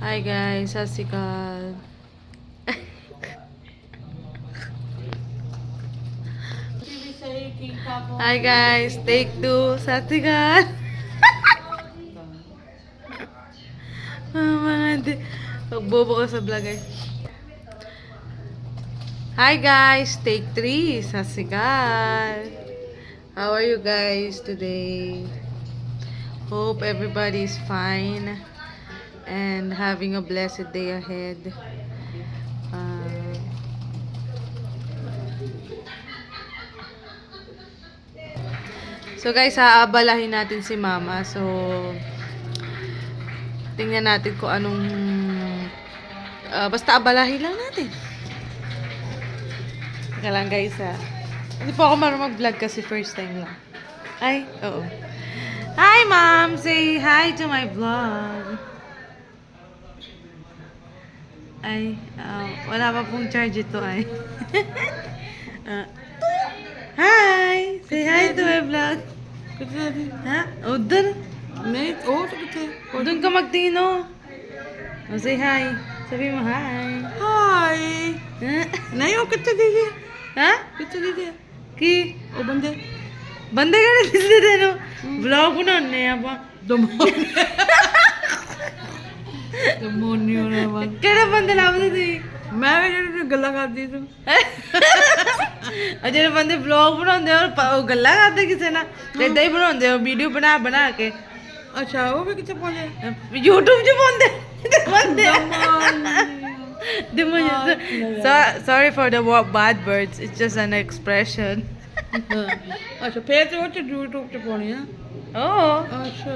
Hi guys, ਸਤਿ ਸ਼੍ਰੀ ਅਕਾਲ। Hi guys, take 2, ਸਤਿ ਸ਼੍ਰੀ ਅਕਾਲ। Mga bobo ko sa vlog eh. Hi guys, take 3, sat sri akal. How are you guys today? Hope everybody is fine and having a blessed day ahead. Uh, so guys, aabalahin natin si Mama. So, tingnan natin kung anong basta abalahin lang natin. Teka lang guys ha. Hindi po ako marunong mag-vlog kasi first time lang. Ay, oo. Hi mom! Say hi to my vlog. Ay, wala pa pong charge ito ay. Hi! Say hi to my vlog. Ha? Oh, doon. Doon ka magtingin oh. Oh, say hi. Sabi mo hi. Hi. नहीं वो कितने दीजिए हाँ कितने दीजिए कि वो बंदे बंदे करे किसने देनो ब्लॉग बनाने ਆਪਾਂ मोनी होने वाला ਕਿਹੜੇ ਬੰਦੇ ਲੱਭਦੇ ਤੁਸੀਂ मैं भी ਜਿਹੜੀ ਗੱਲਾਂ ਕਰਦੀ ਤੂੰ ਆ ਜਿਹੜੇ ਬੰਦੇ ਵਲੌਗ ਬਣਾਉਂਦੇ ਉਹ ਗੱਲਾਂ ਕਰਦੇ ਕਿਸੇ ਨਾਲ ਤੇ ਇਦਾਂ ਹੀ ਬਣਾਉਂਦੇ ਹੋ ਵੀਡੀਓ ਬਣਾ ਬਣਾ ਕੇ ਅੱਛਾ ਉਹ ਵੀ ਕਿੱਥੇ ਪਹੁੰਚੇ YouTube 'ਚ ਪਾਉਂਦੇ ਬੰਦੇ sorry for the bad words, it's just an expression. ਅੱਛਾ ਫੇਰ ਤੇ ਉਹ ਚ YouTube ਚ ਪਾਉਣੀ ਆ Oh. ਅੱਛਾ